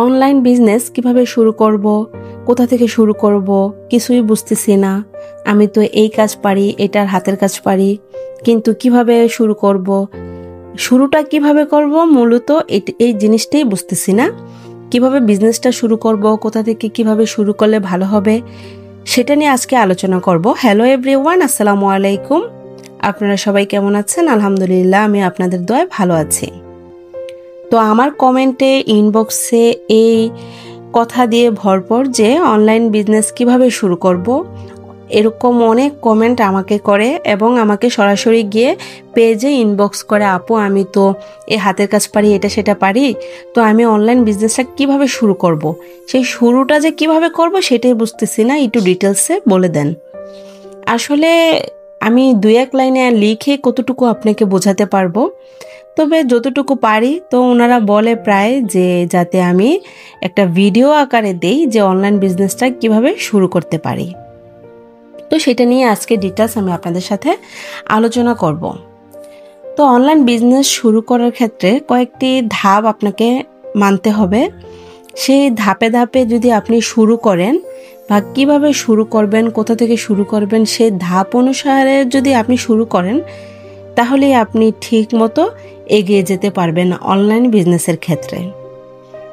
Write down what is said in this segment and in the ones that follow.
Online business কিভাবে শুরু করব, কোথা থেকে শুরু করব কিছুই বুঝতেছি না। আমি তো এই কাজ পারি, এটার হাতের কাজ পারি, কিন্তু কিভাবে শুরু করব, শুরুটা কিভাবে করব মূলত এই জিনিসটাই বুঝতেছি না। কিভাবে বিজনেসটা শুরু করব, কোথা থেকে কিভাবে শুরু করলে ভালো হবে সেটা নিয়ে আজকে আলোচনা করব। হ্যালো এভরিওয়ান, আসসালামু আলাইকুম। আপনারা সবাই কেমন আছেন? আলহামদুলিল্লাহ, আমি আপনাদের দয়ায় ভালো আছি। তো আমার কমেন্টে ইনবক্সে এই কথা দিয়ে ভরপুর যে অনলাইন বিজনেস কিভাবে শুরু করব, এরকম অনেক কমেন্ট আমাকে করে এবং আমাকে সরাসরি গিয়ে পেজে ইনবক্স করে, আপু আমি তো এই হাতের কাজ পারি, এটা সেটা পারি, তো আমি অনলাইন বিজনেসটা কিভাবে শুরু করব, সেই শুরুটা যে কিভাবে করব সেটাই বুঝতেছি না, একটু ডিটেলসে বলে দেন। আসলে আমি দুই এক লাইনে লিখে কতটুকু আপনাকে বোঝাতে পারবো, তবে যতটুকু পারি। তো ওনারা বলে প্রায় যে যাতে আমি একটা ভিডিও আকারে দেই যে অনলাইন বিজনেসটা কিভাবে শুরু করতে পারি। তো সেটা নিয়ে আজকে ডিটেলস আমি আপনাদের সাথে আলোচনা করব। তো অনলাইন বিজনেস শুরু করার ক্ষেত্রে কয়েকটি ধাপ আপনাকে মানতে হবে। সেই ধাপে ধাপে যদি আপনি শুরু করেন বা কিভাবে শুরু করবেন, কোথা থেকে শুরু করবেন, সেই ধাপ অনুসারে যদি আপনি শুরু করেন তাহলে আপনি ঠিক মতো এগিয়ে যেতে পারবেন অনলাইন বিজনেসের ক্ষেত্রে।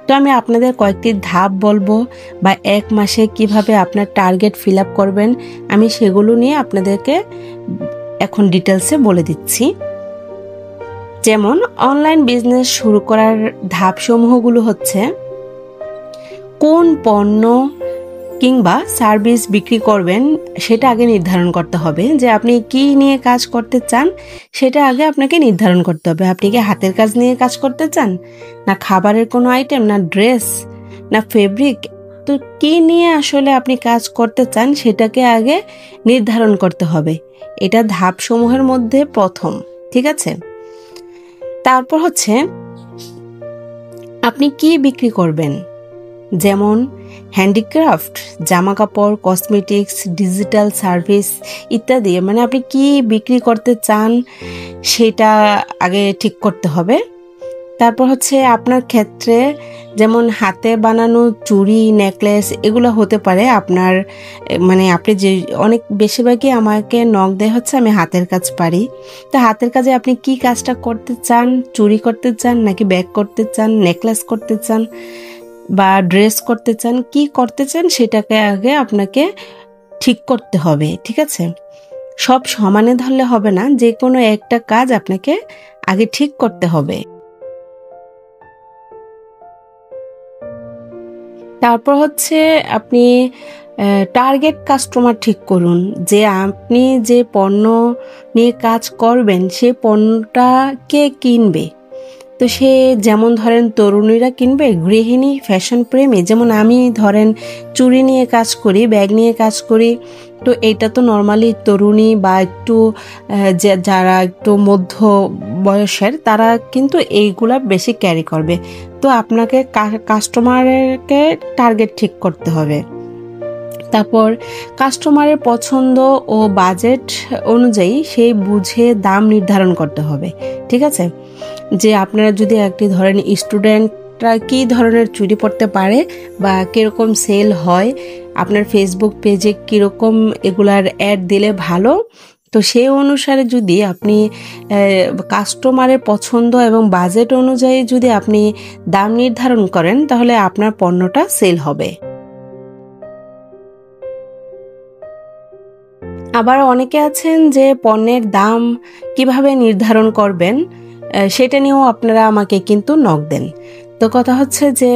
তো আমি আপনাদের কয়েকটি ধাপ বলবো, বা এক মাসে কিভাবে আপনার টার্গেট ফিল আপ করবেন আমি সেগুলো নিয়ে আপনাদেরকে এখন ডিটেলসে বলে দিচ্ছি। যেমন অনলাইন বিজনেস শুরু করার ধাপসমূহগুলো হচ্ছে, কোন পণ্য কিংবা সার্ভিস বিক্রি করবেন সেটা আগে নির্ধারণ করতে হবে। যে আপনি কি নিয়ে কাজ করতে চান সেটা আগে আপনাকে নির্ধারণ করতে হবে। আপনি কি হাতের কাজ নিয়ে কাজ করতে চান, না খাবারের কোনো আইটেম, না ড্রেস, না ফেব্রিক? তো কি নিয়ে আসলে আপনি কাজ করতে চান সেটাকে আগে নির্ধারণ করতে হবে। এটা ধাপসমূহের মধ্যে প্রথম, ঠিক আছে? তারপর হচ্ছে আপনি কি বিক্রি করবেন, যেমন হ্যান্ডিক্রাফট, জামা কাপড়, কসমেটিক্স, ডিজিটাল সার্ভিস ইত্যাদি। মানে আপনি কি বিক্রি করতে চান সেটা আগে ঠিক করতে হবে। তারপর হচ্ছে আপনার ক্ষেত্রে যেমন হাতে বানানো চুড়ি, নেকলেস এগুলো হতে পারে আপনার, মানে আপনি যে অনেক বেশিরভাগই আমাকে নক দেয় হচ্ছে আমি হাতের কাজ পারি। তো হাতের কাজে আপনি কি কাজটা করতে চান, চুড়ি করতে চান নাকি ব্যাগ করতে চান, নেকলেস করতে চান বা ড্রেস করতে চান, কি করতে চান সেটাকে আগে আপনাকে ঠিক করতে হবে, ঠিক আছে? সব সমানে ধরলে হবে না, যে কোনো একটা কাজ আপনাকে আগে ঠিক করতে হবে। তারপর হচ্ছে আপনি টার্গেট কাস্টমার ঠিক করুন, যে আপনি যে পণ্য নিয়ে কাজ করবেন সেই পণ্যটা কে কিনবে। তো সে যেমন ধরেন তরুণীরা কিনবে, গৃহিণী, ফ্যাশন প্রেমী। যেমন আমি ধরেন চুড়ি নিয়ে কাজ করি, ব্যাগ নিয়ে কাজ করি, তো এটা তো নর্মালি তরুণী বা একটু যারা একটু মধ্য বয়সের তারা কিন্তু এইগুলা বেশি ক্যারি করবে। তো আপনাকে কাস্টমারকে টার্গেট ঠিক করতে হবে। তারপর কাস্টমারের পছন্দ ও বাজেট অনুযায়ী সেই বুঝে দাম নির্ধারণ করতে হবে, ঠিক আছে? যে আপনারা যদি একটি ধরেন স্টুডেন্টরা কী ধরনের চুড়ি পরতে পারে বা কীরকম সেল হয়, আপনার ফেসবুক পেজে কীরকম এগুলার অ্যাড দিলে ভালো, তো সেই অনুসারে যদি আপনি কাস্টমারের পছন্দ এবং বাজেট অনুযায়ী যদি আপনি দাম নির্ধারণ করেন তাহলে আপনার পণ্যটা সেল হবে। আবার অনেকে আছেন যে পণ্যের দাম কিভাবে নির্ধারণ করবেন সেটা নিয়েও আপনারা আমাকে কিন্তু নক দেন। তো কথা হচ্ছে যে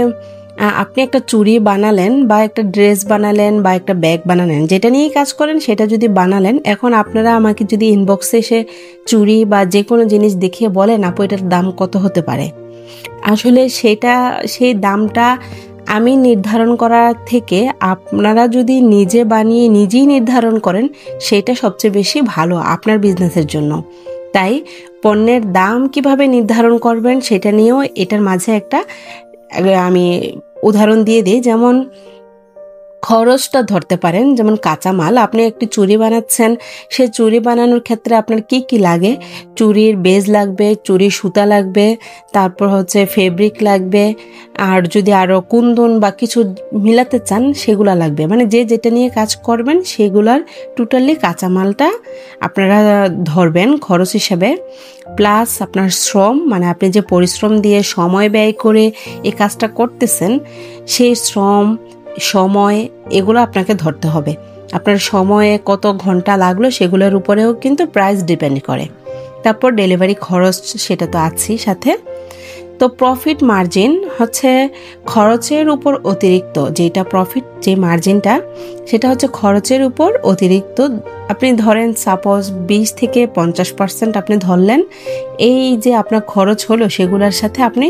আপনি একটা চুড়ি বানালেন বা একটা ড্রেস বানালেন বা একটা ব্যাগ বানালেন, যেটা নিয়েই কাজ করেন সেটা যদি বানালেন, এখন আপনারা আমাকে যদি ইনবক্সে এসে চুড়ি বা যে কোনো জিনিস দেখিয়ে বলেন আপু এটার দাম কত হতে পারে, আসলে সেই দামটা আমি নির্ধারণ করা থেকে আপনারা যদি নিজে বানিয়ে নিজেই নির্ধারণ করেন সেটা সবচেয়ে বেশি ভালো আপনার বিজনেসের জন্য। তাই পণ্যের দাম কিভাবে নির্ধারণ করবেন সেটা নিয়েও এটার মাঝে একটা আমি উদাহরণ দিয়ে দিই। যেমন খরচটা ধরতে পারেন। যেমন কাঁচামাল, আপনি একটি চুড়ি বানাচ্ছেন, সে চুড়ি বানানোর ক্ষেত্রে আপনার কি কি লাগে, চুড়ির বেজ লাগবে, চুড়ির সুতা লাগবে, তারপর হচ্ছে ফেব্রিক লাগবে, আর যদি আরও কুন্দন বা কিছু মিলাতে চান সেগুলো লাগবে। মানে যে যেটা নিয়ে কাজ করবেন সেগুলার টোটালি কাঁচামালটা আপনারা ধরবেন খরচ হিসাবে। প্লাস আপনার শ্রম, মানে আপনি যে পরিশ্রম দিয়ে সময় ব্যয় করে এই কাজটা করতেছেন, সেই শ্রম সময় এগুলো আপনাকে ধরতে হবে। আপনার সময়ে কত ঘন্টা লাগলো সেগুলোর উপরেও কিন্তু প্রাইস ডিপেন্ড করে। তারপর ডেলিভারি খরচ, সেটা তো আছেই সাথে। তো প্রফিট মার্জিন হচ্ছে খরচের উপর অতিরিক্ত যেটা প্রফিট, যে মার্জিনটা সেটা হচ্ছে খরচের উপর অতিরিক্ত। আপনি ধরেন সাপোজ 20 থেকে 50% আপনি ধরলেন, এই যে আপনার খরচ হলো সেগুলোর সাথে আপনি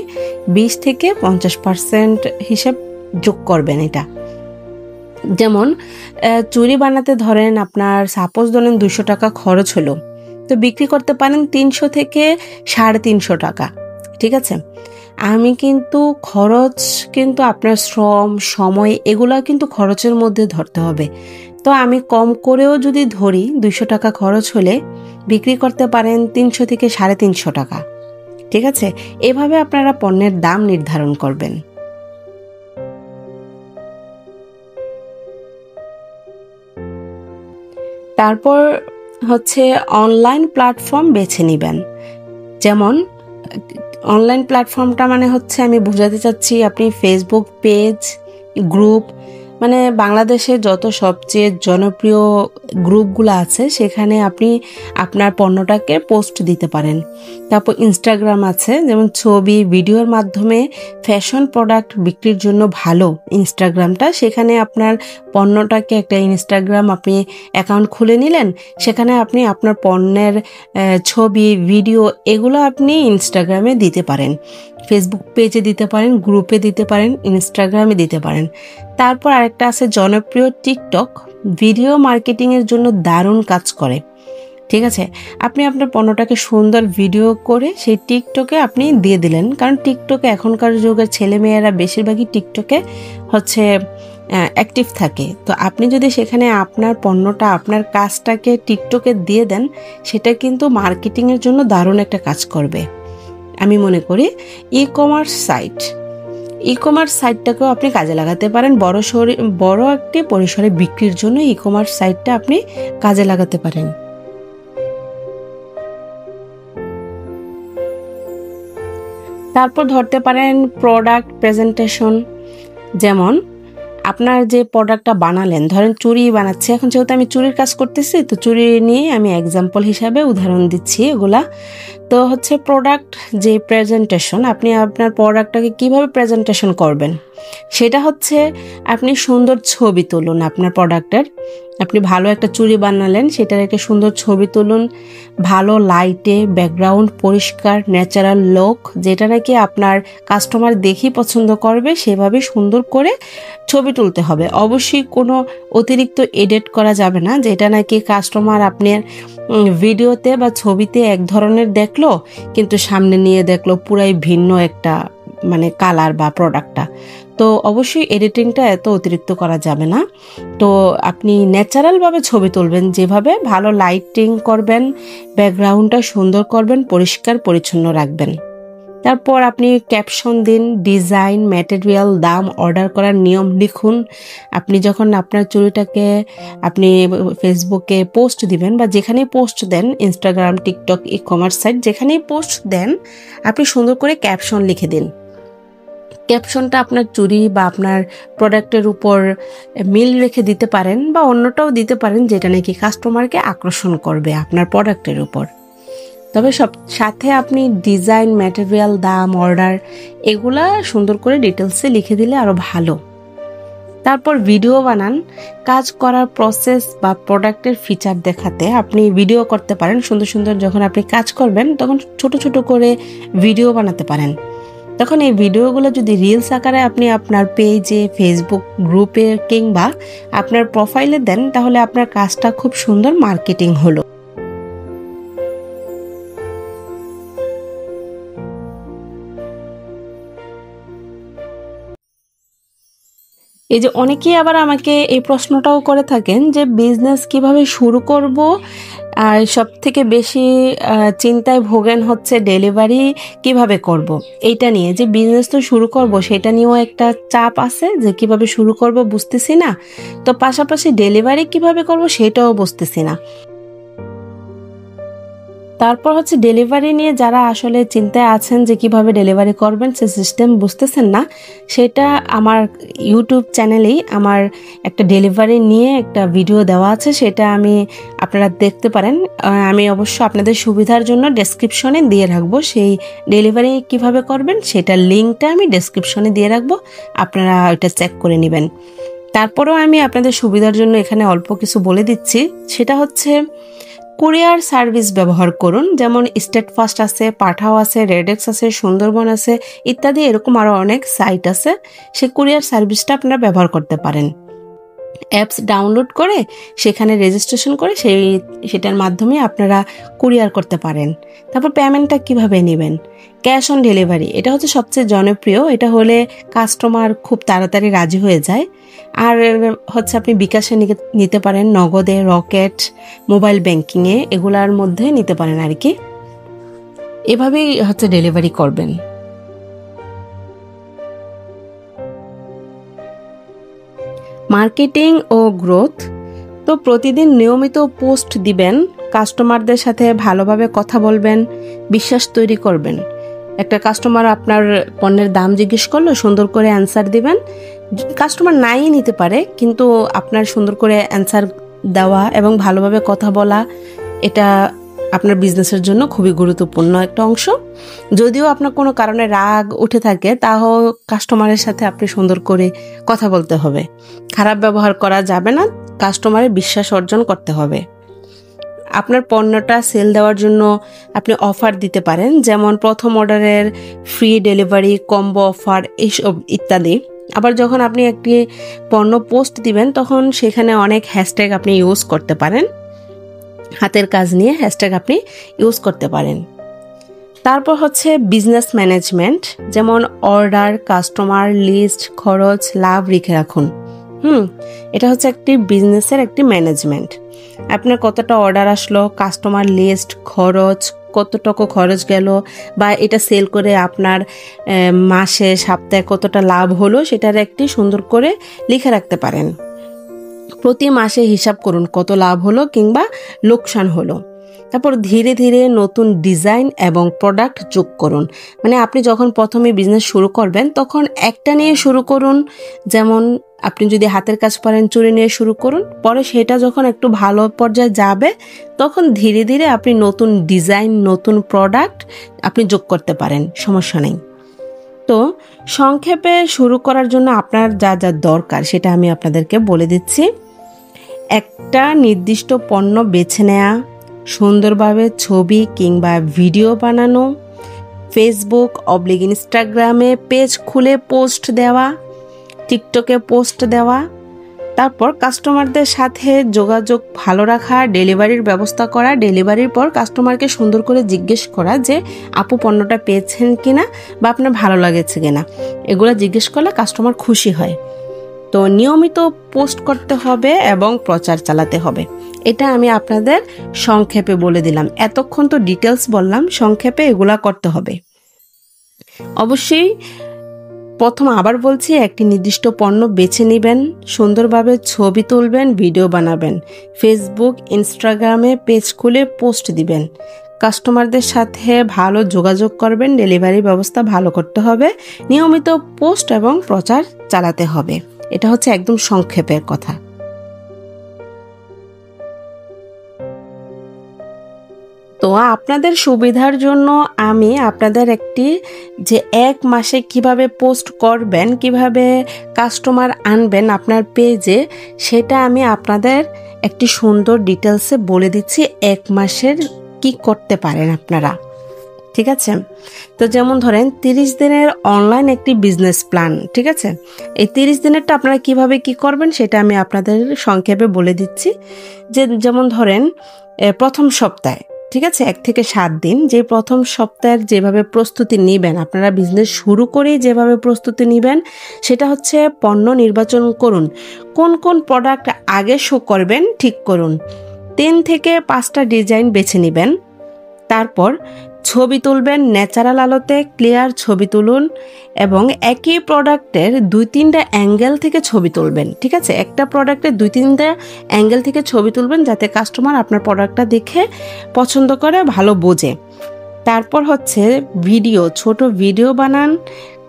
20 থেকে 50% হিসাব যোগ করবেন। এটা যেমন চুড়ি বানাতে ধরেন আপনার সাপোজ ধরেন 200 টাকা খরচ হলো, তো বিক্রি করতে পারেন 300 থেকে 350 টাকা। ঠিক আছে, আমি কিন্তু খরচ কিন্তু আপনার শ্রম সময় এগুলা কিন্তু খরচের মধ্যে ধরতে হবে। তো আমি কম করেও যদি ধরি 200 টাকা খরচ হলে বিক্রি করতে পারেন 300 থেকে 350 টাকা। ঠিক আছে, এভাবে আপনারা পণ্যের দাম নির্ধারণ করবেন। তারপর হচ্ছে অনলাইন প্ল্যাটফর্ম বেছে নেবেন। যেমন অনলাইন প্ল্যাটফর্মটা মানে হচ্ছে, আমি বোঝাতে চাচ্ছি আপনি ফেসবুক পেজ, গ্রুপ, মানে বাংলাদেশে যত সবচেয়ে জনপ্রিয় গ্রুপগুলো আছে সেখানে আপনি আপনার পণ্যটাকে পোস্ট দিতে পারেন। তারপর ইনস্টাগ্রাম আছে, যেমন ছবি ভিডিওর মাধ্যমে ফ্যাশন প্রোডাক্ট বিক্রির জন্য ভালো ইনস্টাগ্রামটা। সেখানে আপনার পণ্যটাকে একটা ইনস্টাগ্রাম আপনি অ্যাকাউন্ট খুলে নিলেন, সেখানে আপনি আপনার পণ্যের ছবি ভিডিও এগুলো আপনি ইনস্টাগ্রামে দিতে পারেন, ফেসবুক পেজে দিতে পারেন, গ্রুপে দিতে পারেন, ইনস্টাগ্রামে দিতে পারেন। তারপর আরেকটা আছে জনপ্রিয় টিকটক, ভিডিও মার্কেটিংয়ের জন্য দারুণ কাজ করে। ঠিক আছে, আপনি আপনার পণ্যটাকে সুন্দর ভিডিও করে সেই টিকটকে আপনি দিয়ে দিলেন, কারণ টিকটকে এখনকার যুগের ছেলেমেয়েরা বেশিরভাগই টিকটকে হচ্ছে অ্যাক্টিভ থাকে। তো আপনি যদি সেখানে আপনার পণ্যটা, আপনার কাজটাকে টিকটকে দিয়ে দেন, সেটা কিন্তু মার্কেটিংয়ের জন্য দারুণ একটা কাজ করবে। আমি মনে করি ই কমার্স সাইটটাকেও আপনি কাজে লাগাতে পারেন। বড় একটি পরিসরে বিক্রির জন্য ই কমার্স সাইটটা আপনি কাজে লাগাতে পারেন। তারপর ধরতে পারেন প্রোডাক্ট প্রেজেন্টেশন। যেমন আপনার যে প্রোডাক্টটা বানালেন, ধরেন চুড়ি বানাচ্ছি, এখন যেহেতু আমি চুড়ির কাজ করতেছি তো চুড়ি নিয়ে আমি এক্সাম্পল হিসাবে উদাহরণ দিচ্ছি এগুলা। তো হচ্ছে প্রোডাক্ট যে প্রেজেন্টেশন, আপনি আপনার প্রোডাক্টটাকে কিভাবে প্রেজেন্টেশন করবেন সেটা হচ্ছে আপনি সুন্দর ছবি তুলুন আপনার প্রোডাক্টের। আপনি ভালো একটা চুড়ি বানালেন, সেটার একটা সুন্দর ছবি তুলুন, ভালো লাইটে, ব্যাকগ্রাউন্ড পরিষ্কার, ন্যাচারাল লুক, যেটা নাকি আপনার কাস্টমার দেখেই পছন্দ করবে, সেভাবে সুন্দর করে ছবি তুলতে হবে। অবশ্যই কোনো অতিরিক্ত এডিট করা যাবে না, যেটা নাকি কাস্টমার আপনার ভিডিওতে বা ছবিতে এক ধরনের দেখলো কিন্তু সামনে নিয়ে দেখলো পুরাই ভিন্ন একটা মানে কালার বা প্রোডাক্টটা। তো অবশ্যই এডিটিংটা এত অতিরিক্ত করা যাবে না। তো আপনি ন্যাচারালভাবে ছবি তুলবেন, যেভাবে ভালো লাইটিং করবেন, ব্যাকগ্রাউন্ডটা সুন্দর করবেন, পরিষ্কার পরিচ্ছন্ন রাখবেন। তারপর আপনি ক্যাপশন দিন, ডিজাইন, ম্যাটেরিয়াল, দাম, অর্ডার করার নিয়ম লিখুন। আপনি যখন আপনার চুড়িটাকে আপনি ফেসবুকে পোস্ট দিবেন বা যেখানেই পোস্ট দেন, Instagram, TikTok, e commerce site যেখানেই পোস্ট দেন, আপনি সুন্দর করে ক্যাপশন লিখে দিন। ক্যাপশনটা আপনার চুড়ি বা আপনার প্রোডাক্টের উপর মিল রেখে দিতে পারেন বা অন্যটাও দিতে পারেন, যেটা নাকি কাস্টমারকে আকর্ষণ করবে আপনার প্রোডাক্টের উপর। তবে সব সাথে আপনি ডিজাইন, ম্যাটেরিয়াল, দাম, অর্ডার এগুলা সুন্দর করে ডিটেলসে লিখে দিলে আরও ভালো। তারপর ভিডিও বানান। কাজ করার প্রসেস বা প্রোডাক্টের ফিচার দেখাতে আপনি ভিডিও করতে পারেন। সুন্দর সুন্দর যখন আপনি কাজ করবেন তখন ছোট ছোট করে ভিডিও বানাতে পারেন। তখন এই ভিডিওগুলো যদি রিলস আকারে আপনি আপনার পেজে, ফেসবুক গ্রুপে কিংবা আপনার প্রোফাইলে দেন, তাহলে আপনার কাজটা খুব সুন্দর মার্কেটিং হলো। এই যে অনেকেই আবার আমাকে এই প্রশ্নটাও করে থাকেন যে বিজনেস কিভাবে শুরু করব, আর সব থেকে বেশি চিন্তায় ভোগেন হচ্ছে ডেলিভারি কিভাবে করব। এইটা নিয়ে যে বিজনেস তো শুরু করব সেটা নিয়েও একটা চাপ আছে যে কিভাবে শুরু করব বুঝতেছি না, তো পাশাপাশি ডেলিভারি কিভাবে করব সেটাও বুঝতেছি না। তারপর হচ্ছে ডেলিভারি নিয়ে যারা আসলে চিন্তায় আছেন যে কিভাবে ডেলিভারি করবেন, সে সিস্টেম বুঝতেছেন না, সেটা আমার ইউটিউব চ্যানেলেই আমার একটা ডেলিভারি নিয়ে একটা ভিডিও দেওয়া আছে, সেটা আপনারা দেখতে পারেন। আমি অবশ্য আপনাদের সুবিধার জন্য ডেসক্রিপশনে দিয়ে রাখবো, সেই ডেলিভারি কিভাবে করবেন সেটার লিঙ্কটা আমি ডেসক্রিপশনে দিয়ে রাখবো, আপনারা ওইটা চেক করে নেবেন। তারপরেও আমি আপনাদের সুবিধার জন্য এখানে অল্প কিছু বলে দিচ্ছি, সেটা হচ্ছে কুরিয়ার সার্ভিস ব্যবহার করুন। যেমন স্টেট ফাস্ট আছে, পাঠাও আছে, রেডেক্স আছে, সুন্দরবন আছে ইত্যাদি, এরকম আরও অনেক সাইট আছে। সেই কুরিয়ার সার্ভিসটা আপনারা ব্যবহার করতে পারেন। অ্যাপস ডাউনলোড করে সেখানে রেজিস্ট্রেশন করে সেটার মাধ্যমে আপনারা কুরিয়ার করতে পারেন। তারপর পেমেন্টটা কিভাবে নেবেন? ক্যাশ অন ডেলিভারি, এটা হচ্ছে সবচেয়ে জনপ্রিয়। এটা হলে কাস্টমার খুব তাড়াতাড়ি রাজি হয়ে যায়। আর হচ্ছে আপনি বিকাশে নিতে পারেন, নগদে, রকেট, মোবাইল ব্যাংকিংয়ে, এগুলার মধ্যে নিতে পারেন আর কি। এভাবেই হচ্ছে ডেলিভারি করবেন। মার্কেটিং ও গ্রোথ, তো প্রতিদিন নিয়মিত পোস্ট দিবেন, কাস্টমারদের সাথে ভালোভাবে কথা বলবেন, বিশ্বাস তৈরি করবেন। একটা কাস্টমার আপনার পণ্যের দাম জিজ্ঞেস করলো, সুন্দর করে অ্যান্সার দিবেন। কাস্টমার নাই নিতে পারে, কিন্তু আপনার সুন্দর করে অ্যান্সার দেওয়া এবং ভালোভাবে কথা বলা, এটা আপনার বিজনেসের জন্য খুবই গুরুত্বপূর্ণ একটা অংশ। যদিও আপনার কোনো কারণে রাগ উঠে থাকে, তাও কাস্টমারের সাথে আপনি সুন্দর করে কথা বলতে হবে, খারাপ ব্যবহার করা যাবে না, কাস্টমারের বিশ্বাস অর্জন করতে হবে। আপনার পণ্যটা সেল দেওয়ার জন্য আপনি অফার দিতে পারেন, যেমন প্রথম অর্ডারের ফ্রি ডেলিভারি, কম্বো অফার, এইসব ইত্যাদি। আবার যখন আপনি একটি পণ্য পোস্ট দিবেন তখন সেখানে অনেক হ্যাশট্যাগ আপনি ইউজ করতে পারেন, হাতের কাজ নিয়ে হ্যাশট্যাগ আপনি ইউজ করতে পারেন। তারপর হচ্ছে বিজনেস ম্যানেজমেন্ট, যেমন অর্ডার, কাস্টমার লিস্ট, খরচ, লাভ লিখে রাখুন। এটা হচ্ছে একটি বিজনেসের একটি ম্যানেজমেন্ট। আপনার কতটা অর্ডার আসলো, কাস্টমার লিস্ট, খরচ, কতটুকু খরচ গেল, বা এটা সেল করে আপনার মাসে সপ্তাহে কতটা লাভ হলো, সেটার একটি সুন্দর করে লিখে রাখতে পারেন। প্রতি মাসে হিসাব করুন কত লাভ হলো কিংবা লোকসান হলো। তারপর ধীরে ধীরে নতুন ডিজাইন এবং প্রোডাক্ট যোগ করুন। মানে আপনি যখন প্রথমে বিজনেস শুরু করবেন তখন একটা নিয়ে শুরু করুন, যেমন আপনি যদি হাতের কাজ পারেন চুড়ি নিয়ে শুরু করুন, পরে সেটা যখন একটু ভালো পর্যায়ে যাবে তখন ধীরে ধীরে আপনি নতুন ডিজাইন, নতুন প্রোডাক্ট আপনি যোগ করতে পারেন, সমস্যা নেই। তো সংক্ষেপে শুরু করার জন্য আপনার যা যা দরকার সেটা আমি আপনাদেরকে বলে দিচ্ছি। একটা নির্দিষ্ট পণ্য বেছে নেওয়া, সুন্দরভাবে ছবি কিংবা ভিডিও বানানো, ফেসবুক ইনস্টাগ্রামে পেজ খুলে পোস্ট দেওয়া, টিকটকে পোস্ট দেওয়া, তারপর কাস্টমারদের সাথে যোগাযোগ ভালো রাখা, ডেলিভারির ব্যবস্থা করা, ডেলিভারির পর কাস্টমারকে সুন্দর করে জিজ্ঞেস করা যে আপু পণ্যটা পেয়েছেন কিনা বা আপনার ভালো লাগেছে কিনা, এগুলো জিজ্ঞেস করলে কাস্টমার খুশি হয়। তো নিয়মিত পোস্ট করতে হবে এবং প্রচার চালাতে হবে। এটা আমি আপনাদের সংক্ষেপে বলে দিলাম, এতক্ষণ তো ডিটেলস বললাম, সংক্ষেপে এগুলা করতে হবে। অবশ্যই প্রথম আবার বলছি, একটি নির্দিষ্ট পণ্য বেছে নেবেন, সুন্দরভাবে ছবি তুলবেন, ভিডিও বানাবেন, ফেসবুক ইনস্টাগ্রামে পেজ খুলে পোস্ট দিবেন, কাস্টমারদের সাথে ভালো যোগাযোগ করবেন, ডেলিভারি ব্যবস্থা ভালো করতে হবে, নিয়মিত পোস্ট এবং প্রচার চালাতে হবে। এটা হচ্ছে একদম সংক্ষেপের কথা। তো আপনাদের সুবিধার জন্য আমি আপনাদের একটি যে 1 মাসে কিভাবে পোস্ট করবেন, কিভাবে কাস্টমার আনবেন আপনার পেজে, সেটা আমি আপনাদের একটি সুন্দর ডিটেলসে বলে দিচ্ছি 1 মাসের কি করতে পারেন আপনারা। ঠিক আছে? তো যেমন ধরেন 30 দিনের অনলাইন একটি বিজনেস প্ল্যান, ঠিক আছে? এই 30 দিনেরটা আপনারা কিভাবে কি করবেন সেটা আমি আপনাদের সংক্ষেপে বলে দিচ্ছি। যেমন ধরেন প্রথম সপ্তাহে ঠিক আছে, 1 থেকে 7 দিন। যে প্রথম সপ্তাহের যেভাবে প্রস্তুতি নেবেন, আপনারা বিজনেস শুরু করেই যেভাবে প্রস্তুতি নেবেন সেটা হচ্ছে পণ্য নির্বাচন করুন। কোন কোন প্রোডাক্ট আগে শো করবেন ঠিক করুন। 3 থেকে 5টা ডিজাইন বেছে নেবেন। তারপর ছবি তুলবেন, ন্যাচারাল আলোতে ক্লিয়ার ছবি তুলুন এবং একই প্রোডাক্টের 2-3টা অ্যাঙ্গেল থেকে ছবি তুলবেন। ঠিক আছে, একটা প্রোডাক্টের 2-3টা অ্যাঙ্গেল থেকে ছবি তুলবেন যাতে কাস্টমার আপনার প্রোডাক্টটা দেখে পছন্দ করে, ভালো বোঝে। তারপর হচ্ছে ভিডিও, ছোট ভিডিও বানান।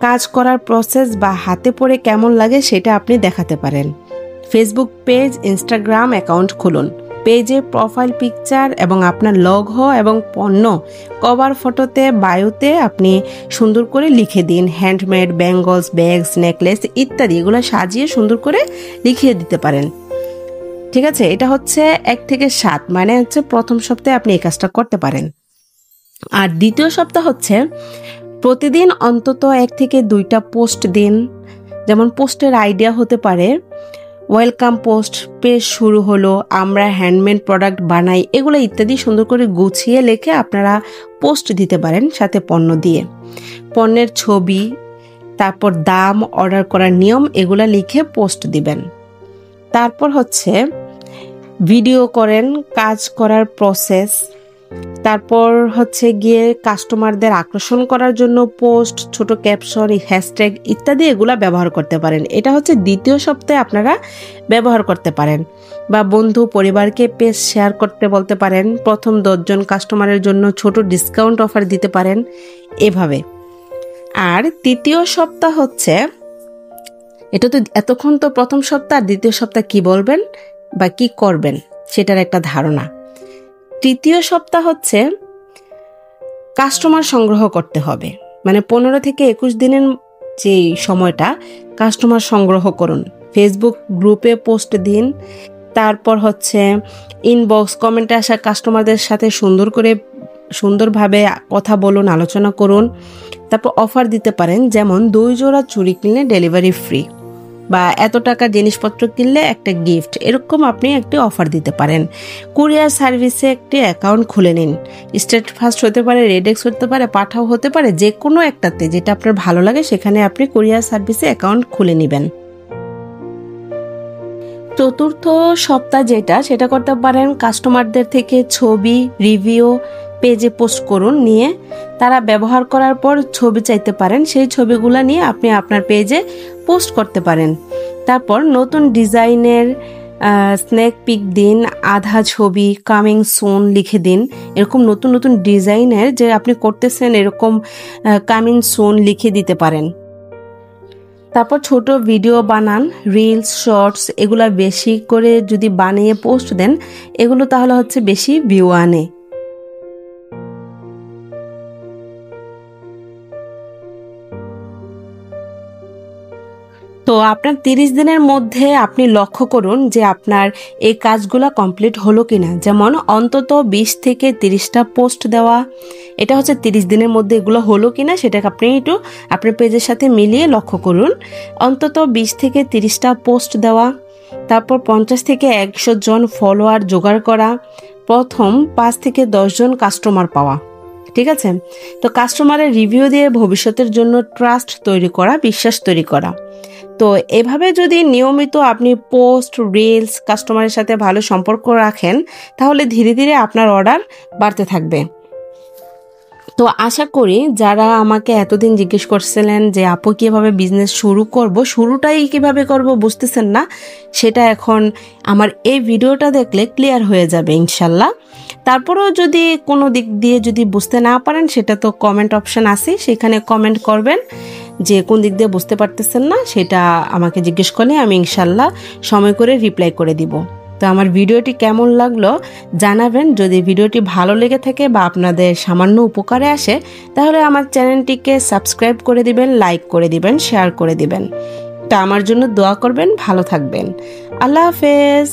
কাজ করার প্রসেস বা হাতে পড়ে কেমন লাগে সেটা আপনি দেখাতে পারেন। ফেসবুক পেজ, ইনস্টাগ্রাম অ্যাকাউন্ট খুলুন। পেজে প্রোফাইল পিকচার এবং আপনার লোগো এবং পণ্য কভার ফটোতে, বায়োতে আপনি সুন্দর করে লিখে দিন। হ্যান্ডমেড, ব্যাঙ্গলস, ব্যাগস, নেকলেস ইত্যাদি এগুলো সাজিয়ে সুন্দর করে লিখিয়ে দিতে পারেন। ঠিক আছে, এটা হচ্ছে 1 থেকে 7, মানে হচ্ছে প্রথম সপ্তাহে আপনি এই কাজটা করতে পারেন। আর দ্বিতীয় সপ্তাহ হচ্ছে প্রতিদিন অন্তত 1 থেকে 2টা পোস্ট দিন। যেমন পোস্টের আইডিয়া হতে পারে ওয়েলকাম পোস্ট, পেজ শুরু হলো, আমরা হ্যান্ডমেড প্রোডাক্ট বানাই, এগুলো ইত্যাদি সুন্দর করে গুছিয়ে লিখে আপনারা পোস্ট দিতে পারেন সাথে পণ্য দিয়ে। পণ্যের ছবি, তারপর দাম, অর্ডার করার নিয়ম এগুলো লিখে পোস্ট দিবেন। তারপর হচ্ছে ভিডিও করেন কাজ করার প্রসেস। তারপর হচ্ছে গিয়ে কাস্টমারদের আকর্ষণ করার জন্য পোস্ট, ছোট ক্যাপশন, হ্যাশট্যাগ ইত্যাদি এগুলা ব্যবহার করতে পারেন। এটা হচ্ছে দ্বিতীয় সপ্তাহে আপনারা ব্যবহার করতে পারেন। বা বন্ধু পরিবারকে পেজ শেয়ার করতে বলতে পারেন। প্রথম 10 জন কাস্টমারের জন্য ছোট ডিসকাউন্ট অফার দিতে পারেন এভাবে। আর তৃতীয় সপ্তাহ হচ্ছে, এটা তো এতক্ষণ তো প্রথম সপ্তাহ, আর দ্বিতীয় সপ্তাহ কি বলবেন বা কি করবেন সেটার একটা ধারণা। তৃতীয় সপ্তাহ হচ্ছে কাস্টমার সংগ্রহ করতে হবে, মানে 15 থেকে 21 দিনের যে সময়টা কাস্টমার সংগ্রহ করুন। ফেসবুক গ্রুপে পোস্ট দিন। তারপর হচ্ছে ইনবক্স, কমেন্টে আসা কাস্টমারদের সাথে সুন্দরভাবে কথা বলুন, আলোচনা করুন। তারপর অফার দিতে পারেন, যেমন 2 জোড়া চুড়ি কিনলে ডেলিভারি ফ্রি, বা এত টাকা জিনিসপত্র কিনলে একটা গিফট, এরকম আপনি একটি অফার দিতে পারেন। কুরিয়ার সার্ভিসে একটি অ্যাকাউন্ট খুলে নিন। স্টেট ফাস্ট হতে পারে, রেডেক্স হতে পারে, পাঠাও হতে পারে, যে কোনো একটাতে যেটা আপনার ভালো লাগে সেখানে আপনি কুরিয়ার সার্ভিসে অ্যাকাউন্ট খুলে নেবেন। চতুর্থ সপ্তাহ সেটা করতে পারেন কাস্টমারদের থেকে ছবি, রিভিউ পেজে পোস্ট করুন। নিয়ে তারা ব্যবহার করার পর ছবি চাইতে পারেন, সেই ছবিগুলো নিয়ে আপনি আপনার পেজে পোস্ট করতে পারেন। তারপর নতুন ডিজাইনের স্নেক পিক দিন, আধা ছবি, কামিং সুন লিখে দিন। এরকম নতুন নতুন ডিজাইনের যে আপনি করতেছেন এরকম কামিং সুন লিখে দিতে পারেন। তারপর ছোট ভিডিও বানান, রিলস, শর্টস এগুলা বেশি করে যদি বানিয়ে পোস্ট দেন, এগুলো তাহলে হচ্ছে বেশি ভিউ আনে। তো আপনার 30 দিনের মধ্যে আপনি লক্ষ্য করুন যে আপনার এই কাজগুলো কমপ্লিট হলো কিনা। যেমন অন্তত 20 থেকে 30টা পোস্ট দেওয়া, এটা হচ্ছে 30 দিনের মধ্যে এগুলো হলো কিনা সেটাকে আপনি একটু আপনার পেজের সাথে মিলিয়ে লক্ষ্য করুন। অন্তত 20 থেকে 30টা পোস্ট দেওয়া, তারপর 50 থেকে 100 জন ফলোয়ার জোগাড় করা, প্রথম 5 থেকে 10 জন কাস্টমার পাওয়া। ঠিক আছে, তো কাস্টমারের রিভিউ দিয়ে ভবিষ্যতের জন্য ট্রাস্ট তৈরি করা, বিশ্বাস তৈরি করা। তো এভাবে যদি নিয়মিত আপনি পোস্ট, রিলস, কাস্টমারের সাথে ভালো সম্পর্ক রাখেন, তাহলে ধীরে ধীরে আপনার অর্ডার বাড়তে থাকবে। তো আশা করি যারা আমাকে এতদিন জিজ্ঞেস করছিলেন যে আপু কিভাবে বিজনেস শুরু করব, শুরুটাই কিভাবে করব বুঝতেছেন না, সেটা এখন আমার এই ভিডিওটা দেখলে ক্লিয়ার হয়ে যাবে ইনশাল্লাহ। তারপরেও যদি কোনো দিক দিয়ে যদি বুঝতে না পারেন, সেটা তো কমেন্ট অপশন আছে, সেখানে কমেন্ট করবেন যে কোন দিক দিয়ে বুঝতে পারতেছেন না, সেটা আমাকে জিজ্ঞেস করলে আমি ইনশাল্লাহ সময় করে রিপ্লাই করে দিব। তো আমার ভিডিওটি কেমন লাগলো জানাবেন। যদি ভিডিওটি ভালো লেগে থাকে বা আপনাদের সামান্য উপকারে আসে, তাহলে আমার চ্যানেলটিকে সাবস্ক্রাইব করে দিবেন, লাইক করে দিবেন, শেয়ার করে দিবেন। তা আমার জন্য দোয়া করবেন, ভালো থাকবেন। আল্লাহ হাফেজ।